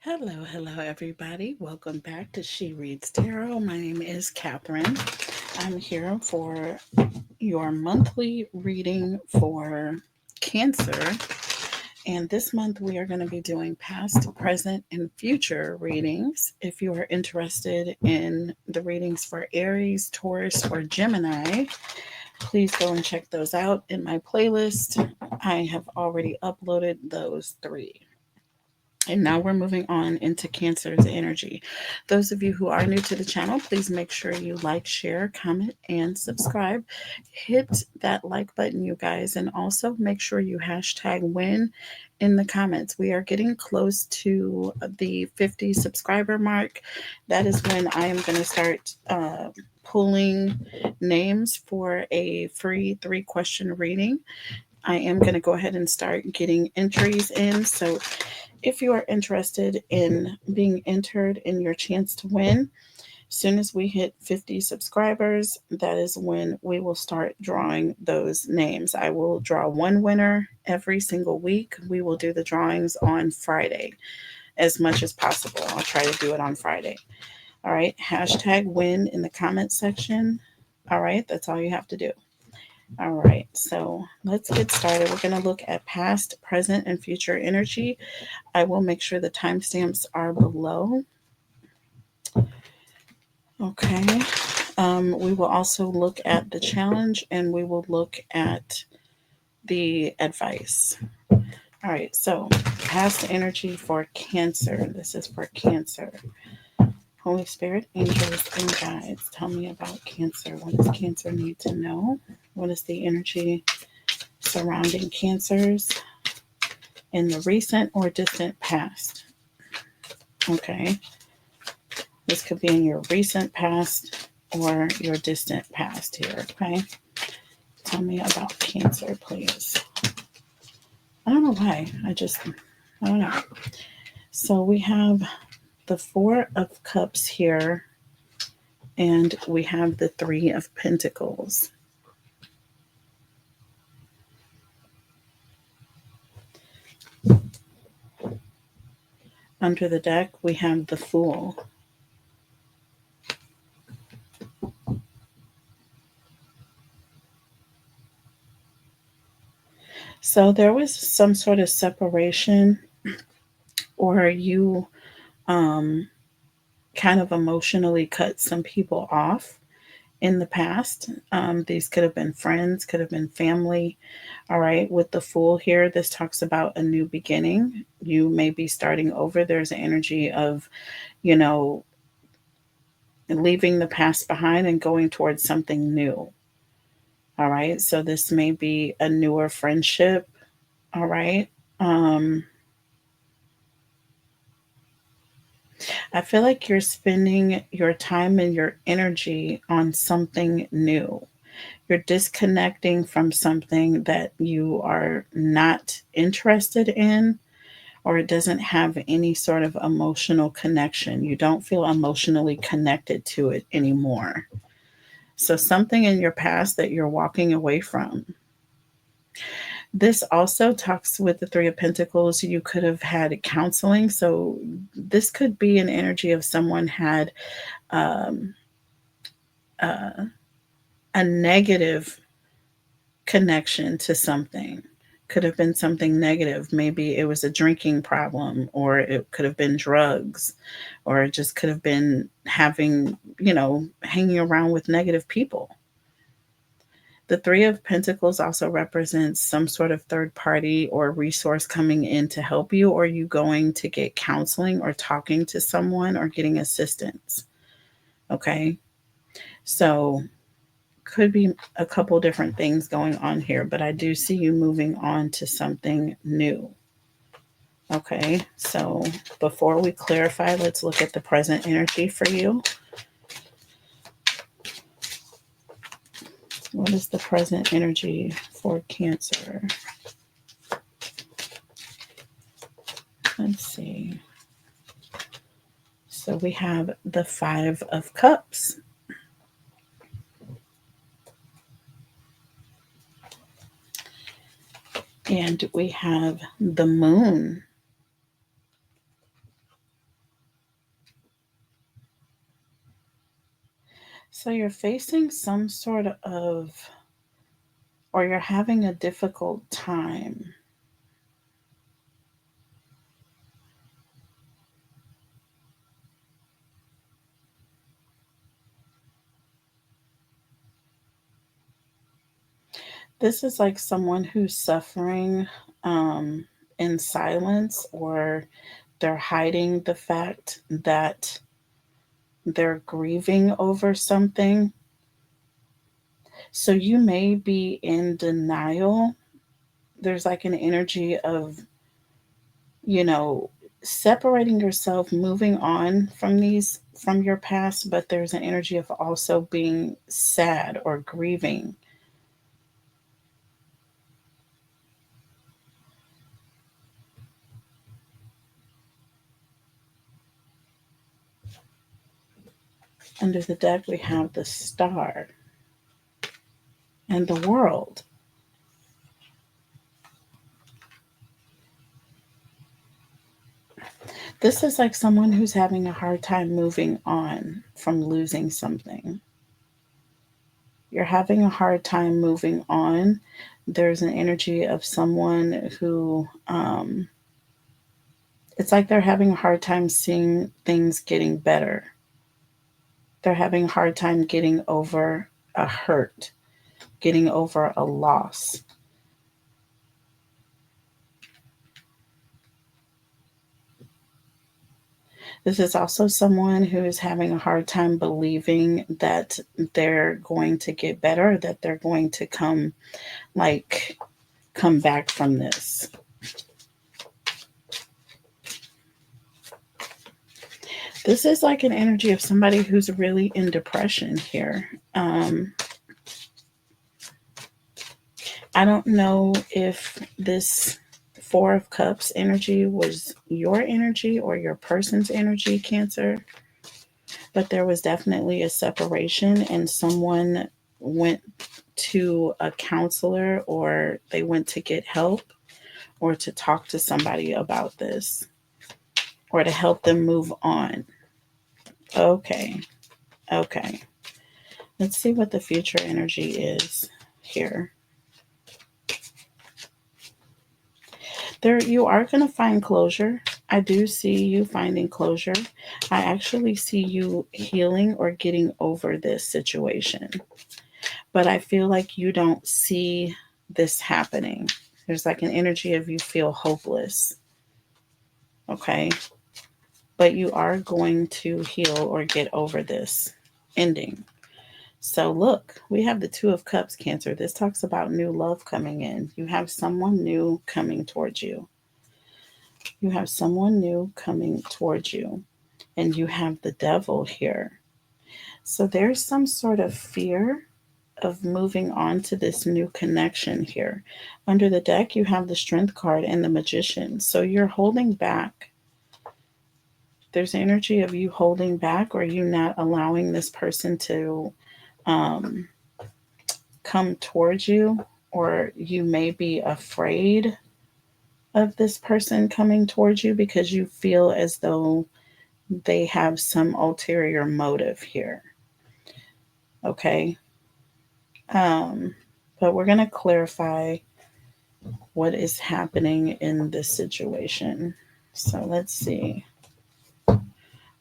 Hello, everybody. Welcome back to She Reads Tarot. My name is Catherine. I'm here for your monthly reading for Cancer. And this month we are going to be doing past, present, and future readings. If you are interested in the readings for Aries, Taurus, or Gemini, please go and check those out in my playlist. I have already uploaded those three. And now we're moving on into Cancer's energy. Those of you who are new to the channel, please make sure you like, share, comment, and subscribe. Hit that like button, you guys, and also make sure you hashtag win in the comments. We are getting close to the 50 subscriber mark. That is when I am going to start pulling names for a free 3-question reading. I am going to go ahead and start getting entries in. So if you are interested in being entered in your chance to win, as soon as we hit 50 subscribers, that is when we will start drawing those names. I will draw one winner every single week. We will do the drawings on Friday as much as possible. I'll try to do it on Friday. All right, hashtag win in the comment section. All right, that's all you have to do. All right, so let's get started. We're going to look at past, present, and future energy. I will make sure the timestamps are below. Okay. We will also look at the challenge and we will look at the advice. All right, so past energy for Cancer. This is for Cancer. Holy Spirit, angels, and guides, tell me about Cancer. What does Cancer need to know? What is the energy surrounding Cancers in the recent or distant past? Okay. This could be in your recent past or your distant past here, okay? Tell me about Cancer, please. I don't know why. I don't know. So we have the Four of Cups here, and we have the Three of Pentacles. Under the deck, we have the Fool. So there was some sort of separation, or you kind of emotionally cut some people off in the past. These could have been friends, could have been family. All right, with the Fool here, this talks about a new beginning. You may be starting over. There's an energy of, you know, leaving the past behind and going towards something new. All right, so this may be a newer friendship. All right. Um, I feel like you're spending your time and your energy on something new. You're disconnecting from something that you are not interested in, or it doesn't have any sort of emotional connection. You don't feel emotionally connected to it anymore. So, something in your past that you're walking away from. This also talks with the Three of Pentacles. You could have had counseling. So, this could be an energy of someone had um, uh, a negative connection to something. Could have been something negative. Maybe it was a drinking problem, or it could have been drugs, or it just could have been having, hanging around with negative people. The Three of Pentacles also represents some sort of third party or resource coming in to help you, or you going to get counseling or talking to someone or getting assistance. Okay. So could be a couple different things going on here, but I do see you moving on to something new. Okay, so before we clarify, let's look at the present energy for you. What is the present energy for Cancer? Let's see. So we have the Five of Cups. And we have the Moon. So you're facing some sort of, or you're having a difficult time. This is like someone who's suffering um, in silence, or they're hiding the fact that they're grieving over something. So you may be in denial. There's like an energy of, you know, separating yourself, moving on from from your past, but there's an energy of also being sad or grieving. Under the deck, we have the Star and the World. This is like someone who's having a hard time moving on from losing something. You're having a hard time moving on. There's an energy of someone who, it's like they're having a hard time seeing things getting better. They're having a hard time getting over a hurt, getting over a loss. This is also someone who is having a hard time believing that they're going to get better, that they're going to like come back from this. This is like an energy of somebody who's really in depression here. I don't know if this Four of Cups energy was your energy or your person's energy, Cancer, but there was definitely a separation, and someone went to a counselor, or they went to get help, or to talk to somebody about this, or to help them move on. Okay, okay. Let's see what the future energy is here. There, you are going to find closure. I do see you finding closure. I actually see you healing or getting over this situation. But I feel like you don't see this happening. There's like an energy of you feel hopeless. Okay. But you are going to heal or get over this ending. So, look, we have the Two of Cups, Cancer. This talks about new love coming in. You have someone new coming towards you. You have someone new coming towards you. And you have the Devil here. So, there's some sort of fear of moving on to this new connection here. Under the deck, you have the Strength card and the Magician. So, you're holding back. There's energy of you holding back, or you not allowing this person to um, come towards you, or you may be afraid of this person coming towards you because you feel as though they have some ulterior motive here. Okay. Um, but we're going to clarify what is happening in this situation. So let's see.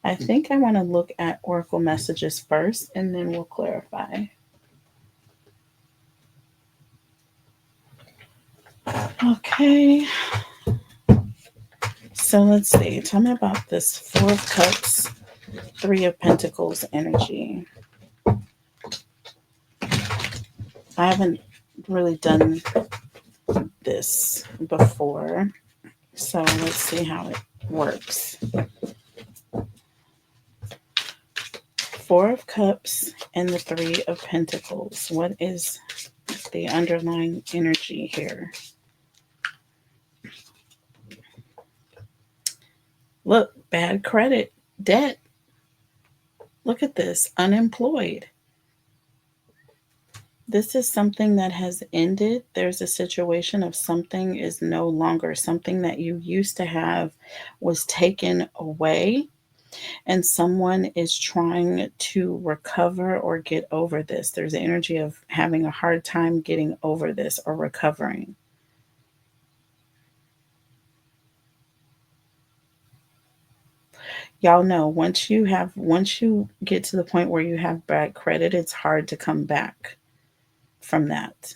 I think I want to look at Oracle messages first, and then we'll clarify. Okay. So let's see. Tell me about this Four of Cups, Three of Pentacles energy. I haven't really done this before, so let's see how it works. Four of Cups and the Three of Pentacles. What is the underlying energy here? Look, bad credit, debt. Look at this, unemployed. This is something that has ended. There's a situation of something is no longer, something that you used to have was taken away. And someone is trying to recover or get over this. There's an energy of having a hard time getting over this or recovering. Y'all know once you get to the point where you have bad credit, it's hard to come back from that.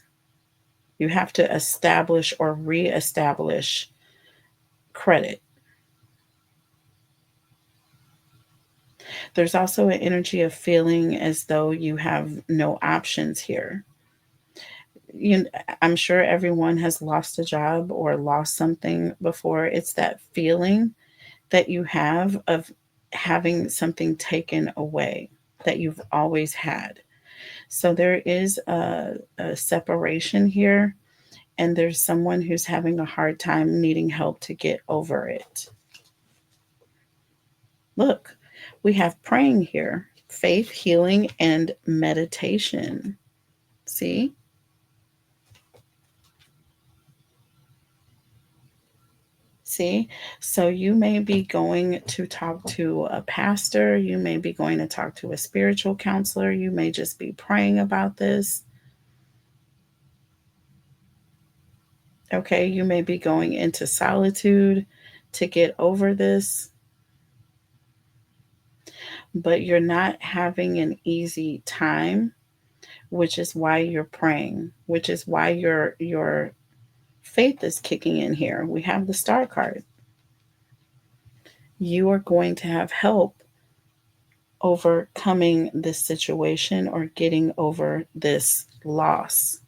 You have to establish or reestablish credit. There's also an energy of feeling as though you have no options here. You, I'm sure everyone has lost a job or lost something before. It's that feeling that you have of having something taken away that you've always had. So there is a separation here, and there's someone who's having a hard time needing help to get over it. Look, we have praying here, faith, healing, and meditation. See? See? So you may be going to talk to a pastor, you may be going to talk to a spiritual counselor, you may just be praying about this. Okay, you may be going into solitude to get over this, but you're not having an easy time, which is why you're praying, which is why your faith is kicking in here. We have the star card. You are going to have help overcoming this situation or getting over this loss.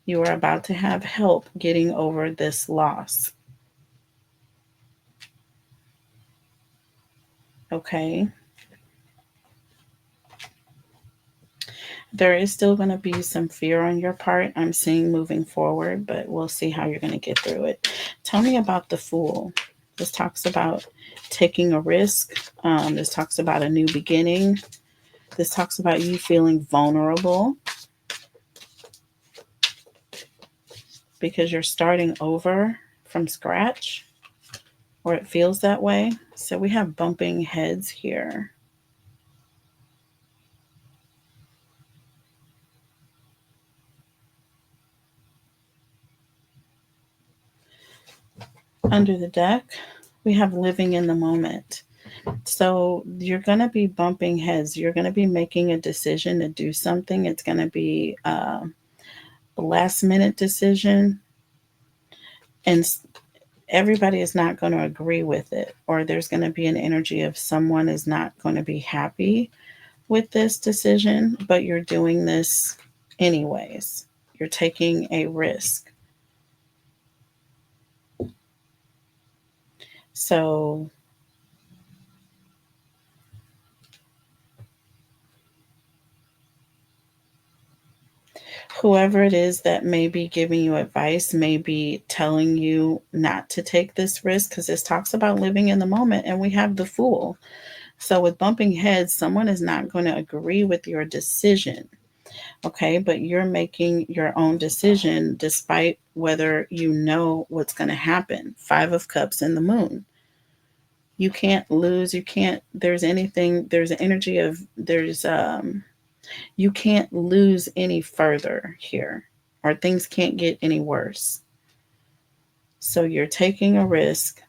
You are about to have help getting over this loss. Okay. There is still going to be some fear on your part, I'm seeing moving forward, but we'll see how you're going to get through it. Tell me about the Fool. This talks about taking a risk. This talks about a new beginning. This talks about you feeling vulnerable because you're starting over from scratch, or it feels that way. So we have bumping heads here. Under the deck, we have living in the moment. So you're going to be bumping heads. You're going to be making a decision to do something. It's going to be a last minute decision. And everybody is not going to agree with it. Or there's going to be an energy of someone is not going to be happy with this decision, but you're doing this anyways. You're taking a risk. So whoever it is that may be giving you advice may be telling you not to take this risk, because this talks about living in the moment, and we have the Fool. So with bumping heads, someone is not going to agree with your decision. Okay, but you're making your own decision despite whether you know what's going to happen. 5 of Cups in the Moon. You can't lose. You can't, there's anything, there's an energy of, you can't lose any further here, or things can't get any worse. So you're taking a risk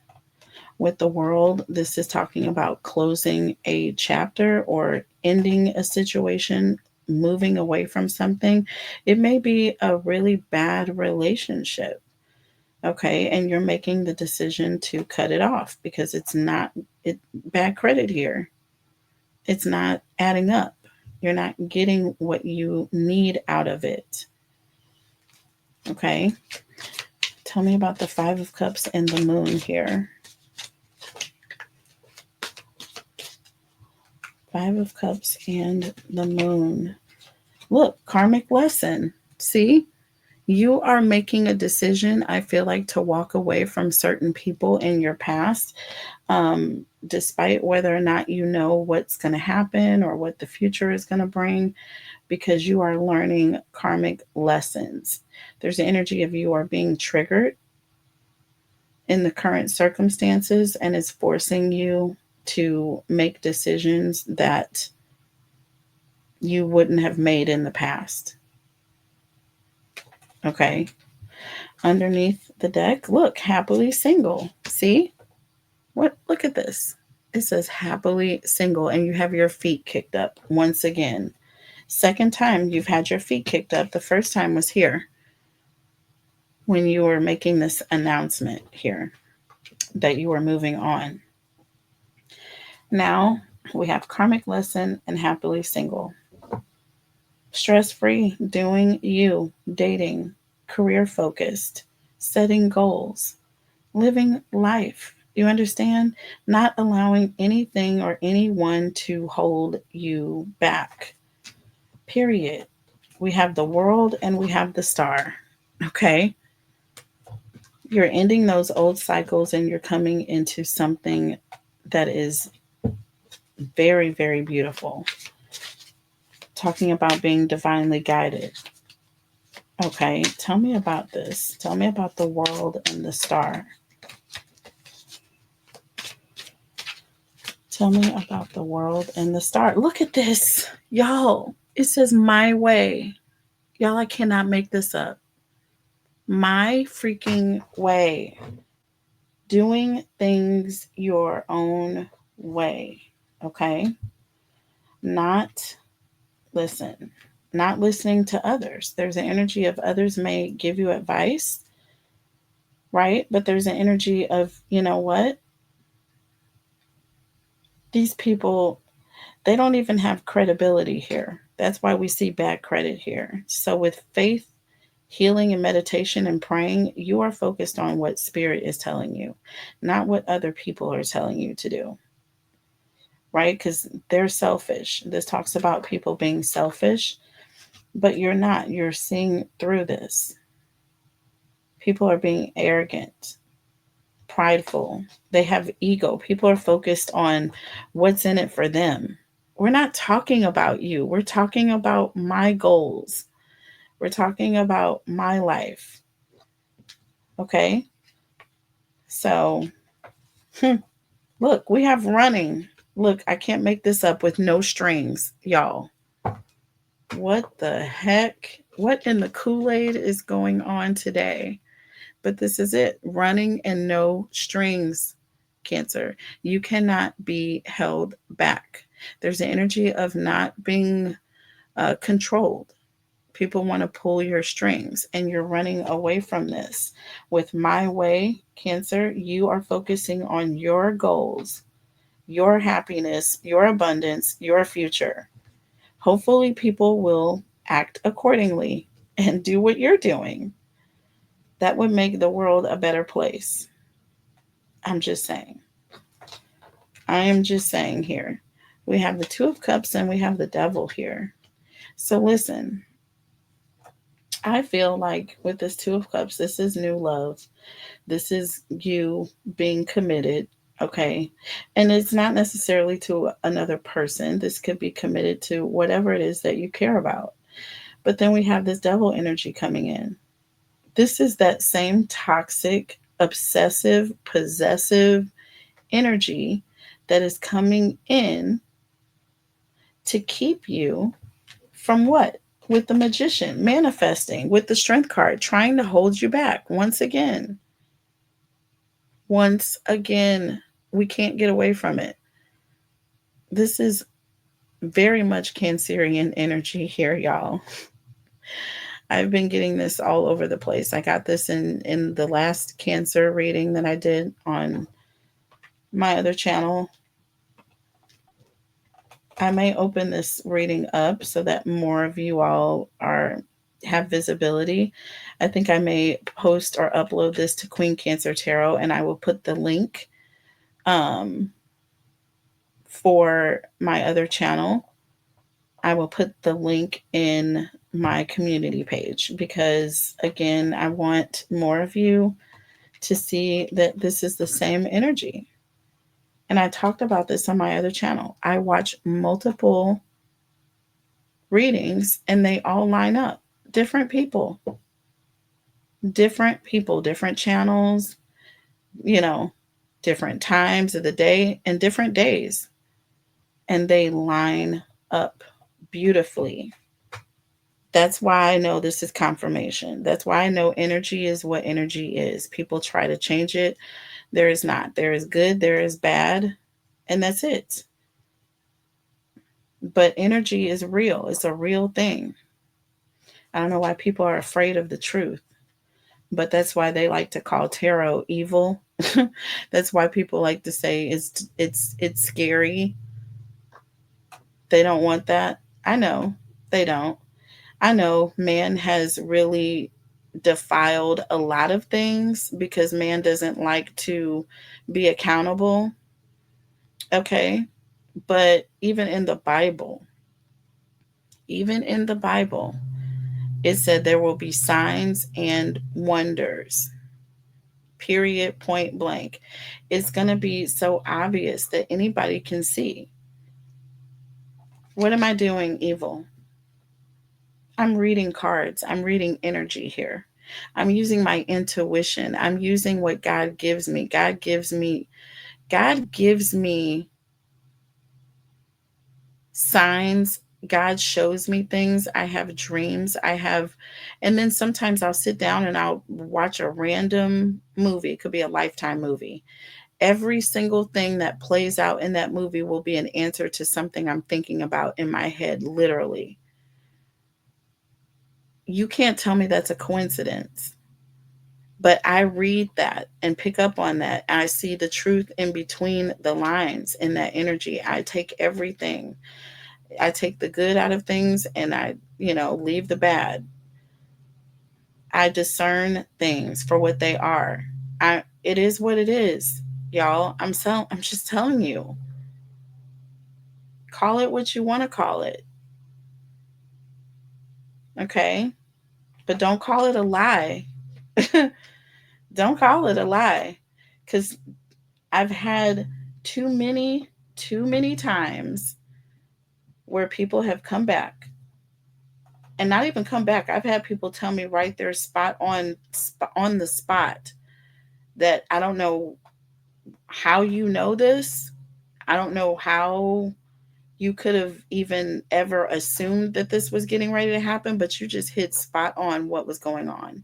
with the World. This is talking about closing a chapter or ending a situation, moving away from something. It may be a really bad relationship. Okay, and you're making the decision to cut it off because it's not bad credit here. It's not adding up. You're not getting what you need out of it. Okay. Tell me about the 5 of Cups and the Moon here. 5 of Cups and the Moon. Look, karmic lesson. See, you are making a decision, I feel like, to walk away from certain people in your past, despite whether or not you know what's going to happen or what the future is going to bring, because you are learning karmic lessons. There's an energy of you are being triggered in the current circumstances, and it's forcing you to make decisions that you wouldn't have made in the past. Okay. Underneath the deck, look, happily single. See? What? Look at this. It says happily single, and you have your feet kicked up once again. Second time you've had your feet kicked up. The first time was here when you were making this announcement here that you were moving on. Now we have karmic lesson and happily single. Stress free, doing you, dating, career focused, setting goals, living life. You understand? Not allowing anything or anyone to hold you back. Period. We have the world and we have the star. Okay? You're ending those old cycles and you're coming into something that is very, very beautiful. Talking about being divinely guided. Okay, tell me about this. Tell me about the world and the star. Tell me about the world and the star. Look at this. Y'all, it says my way. Y'all, I cannot make this up. My freaking way. Doing things your own way. Okay? Not, listen, not listening to others. There's an energy of others may give you advice, right? But there's an energy of, you know what? These people, they don't even have credibility here. That's why we see bad credit here. So, with faith, healing, and meditation and praying, you are focused on what spirit is telling you, not what other people are telling you to do, right? Because they're selfish. This talks about people being selfish, but you're not. You're seeing through this. People are being arrogant, prideful. They have ego. People are focused on what's in it for them. We're not talking about you. We're talking about my goals. We're talking about my life. Okay? So, look, we have running. Look, I can't make this up with no strings, y'all. What the heck? What in the Kool-Aid is going on today? But this is it, running and no strings, Cancer. You cannot be held back. There's an energy of not being controlled. People want to pull your strings, and you're running away from this. With my way, Cancer, you are focusing on your goals, your happiness, your abundance, your future. Hopefully, people will act accordingly and do what you're doing. That would make the world a better place. I'm just saying. I am just saying here. We have the Two of Cups and we have the Devil here. So listen, I feel like with this Two of Cups, this is new love. This is you being committed, okay? And it's not necessarily to another person. This could be committed to whatever it is that you care about. But then we have this Devil energy coming in. This is that same toxic, obsessive, possessive energy that is coming in to keep you from what? With the Magician, manifesting, with the Strength card, trying to hold you back once again. Once again, we can't get away from it. This is very much Cancerian energy here, y'all. I've been getting this all over the place. I got this in the last Cancer reading that I did on my other channel. I may open this reading up so that more of you all are have visibility. I think I may post or upload this to Queen Cancer Tarot, and I will put the link um, for my other channel. I will put the link in my community page because, again, I want more of you to see that this is the same energy. And I talked about this on my other channel. I watch multiple readings and they all line up. Different people, different channels, you know. different times of the day and different days, and they line up beautifully. That's why I know this is confirmation. That's why I know energy is what energy is. People try to change it. There is not. There is good, there is bad, and that's it. But energy is real, it's a real thing. I don't know why people are afraid of the truth, but that's why they like to call tarot evil. That's why people like to say it's scary. They don't want that. I know they don't. I know man has really defiled a lot of things because man doesn't like to be accountable. Okay. But even in the Bible, it said there will be signs and wonders. Period, point blank. It's going to be so obvious that anybody can see. What am I doing evil? I'm reading cards. I'm reading energy here. I'm using my intuition. I'm using what God gives me. God gives me signs. God shows me things. I have dreams. And then sometimes I'll sit down and I'll watch a random movie. It could be a Lifetime movie. Every single thing that plays out in that movie will be an answer to something I'm thinking about in my head, literally. You can't tell me that's a coincidence. But I read that and pick up on that. I see the truth in between the lines in that energy. I take everything. I take the good out of things and I leave the bad. I discern things for what they are. It is what it is, y'all. I'm just telling you. Call it what you want to call it. Okay? But don't call it a lie. Don't call it a lie. Cuz I've had too many times where people have come back and not even come back. I've had people tell me right there on the spot that I don't know how you know this. I don't know how you could have even ever assumed that this was getting ready to happen, but you just hit spot on what was going on.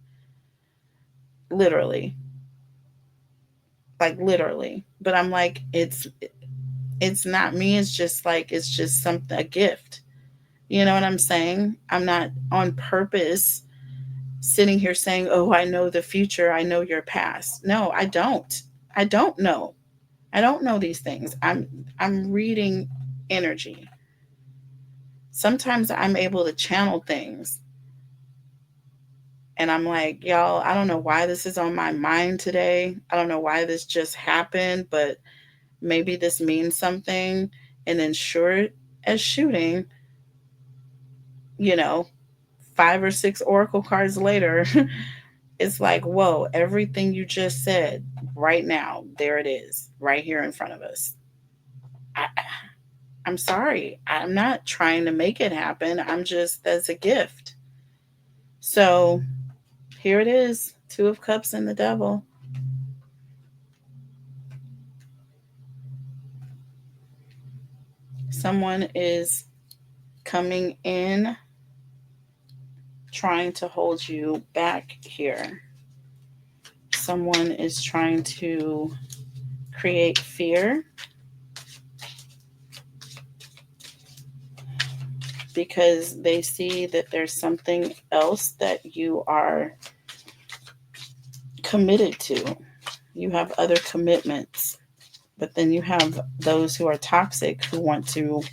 Literally. Like literally. But I'm like it's not me, it's just something, a gift. You know what I'm saying? I'm not on purpose sitting here saying, "Oh, I know the future, I know your past." No, I don't. I don't know. I don't know these things. I'm reading energy. Sometimes I'm able to channel things and I'm like, y'all, I don't know why this is on my mind today. I don't know why this just happened, but maybe this means something. And then, sure as shooting, you know, 5 or 6 oracle cards later, it's like, whoa, everything you just said right now, there it is, right here in front of us. I, I'm sorry. I'm not trying to make it happen. That's a gift. So here it is, Two of Cups and the Devil. Someone is coming in, trying to hold you back here. Someone is trying to create fear because they see that there's something else that you are committed to. You have other commitments, but then you have those who are toxic who want to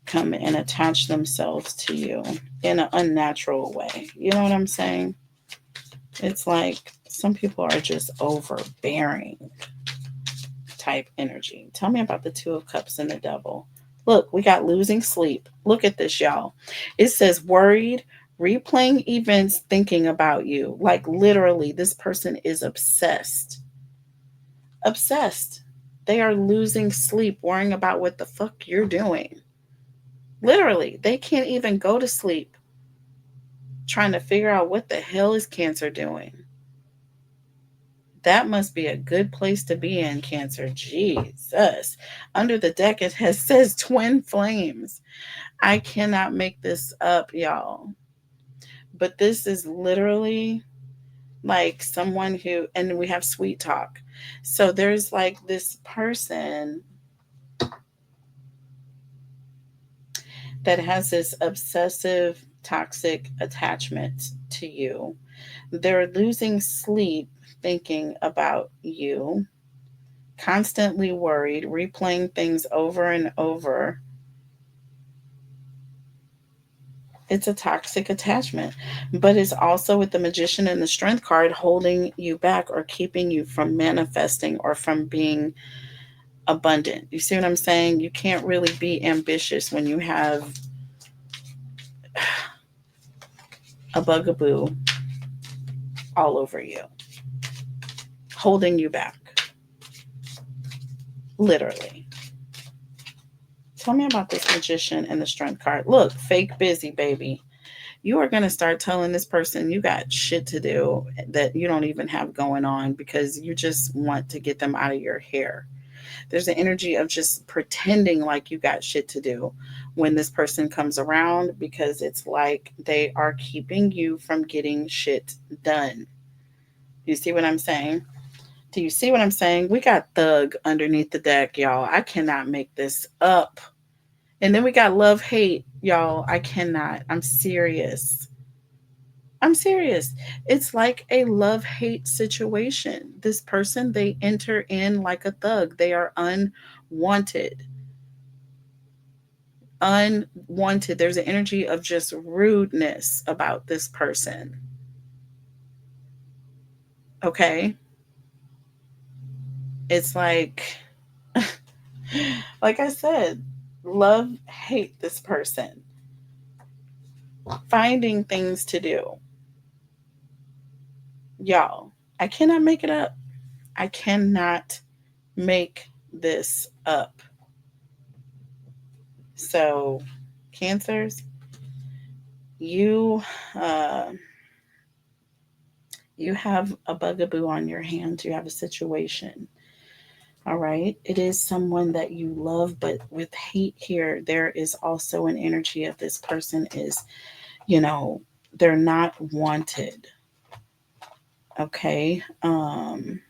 come and attach themselves to you in an unnatural way. You know what I'm saying? It's like some people are just overbearing type energy. Tell me about the Two of Cups and the Devil. Look, we got losing sleep. Look at this, y'all. It says worried, replaying events, thinking about you. Like literally, this person is obsessed. Obsessed. They are losing sleep, worrying about what the fuck you're doing. Literally, they can't even go to sleep trying to figure out what the hell is Cancer doing. That must be a good place to be in, Cancer. Jesus. Under the deck, it has says twin flames. I cannot make this up, y'all. But this is literally like someone who, and we have sweet talk. So there's like this person that has this obsessive, toxic attachment to you. They're losing sleep thinking about you, constantly worried, replaying things over and over. It's a toxic attachment, but it's also with the magician and the strength card holding you back or keeping you from manifesting or from being abundant. You see what I'm saying? You can't really be ambitious when you have a bugaboo all over you, holding you back, literally. Tell me about this magician and the strength card. Look, fake busy, baby. You are going to start telling this person you got shit to do that you don't even have going on because you just want to get them out of your hair. There's an energy of just pretending like you got shit to do when this person comes around because it's like they are keeping you from getting shit done. You see what I'm saying? Do you see what I'm saying? We got thug underneath the deck, y'all. I cannot make this up. And then we got love hate, y'all. I cannot. I'm serious. I'm serious. It's like a love hate situation. This person, they enter in like a thug. They are unwanted. Unwanted. There's an energy of just rudeness about this person. Okay? It's like I said, love hate this person. Finding things to do. Y'all, I cannot make it up. I cannot make this up. So, cancers, you uh, you have a bugaboo on your hands. You have a situation. All right. It is someone that you love, but with hate here, there is also an energy of this person is, you know, they're not wanted. Okay. And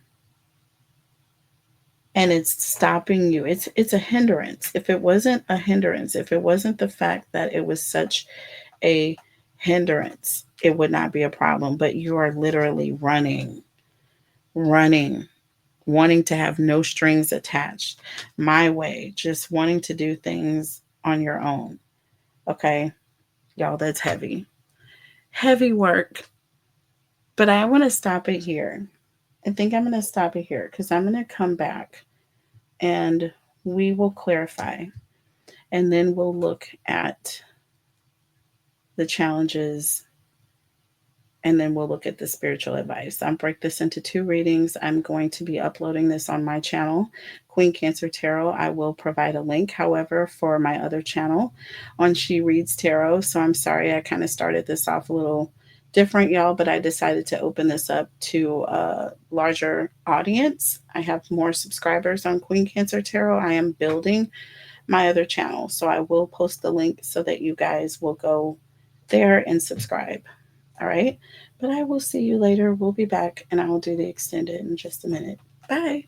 it's stopping you. It's a hindrance. If it wasn't a hindrance, if it wasn't the fact that it was such a hindrance, it would not be a problem. But you are literally running, wanting to have no strings attached, my way, just wanting to do things on your own. Okay, y'all, that's heavy, heavy work. But I want to stop it here. I think I'm going to stop it here because I'm going to come back and we will clarify and then we'll look at the challenges and then we'll look at the spiritual advice. I'll break this into two readings. I'm going to be uploading this on my channel, Queen Cancer Tarot. I will provide a link, however, for my other channel on She Reads Tarot. So I'm sorry I kind of started this off a little different, y'all, but I decided to open this up to a larger audience. I have more subscribers on Queen Cancer Tarot. I am building my other channel, so I will post the link so that you guys will go there and subscribe. All right. But I will see you later. We'll be back and I'll do the extended in just a minute. Bye.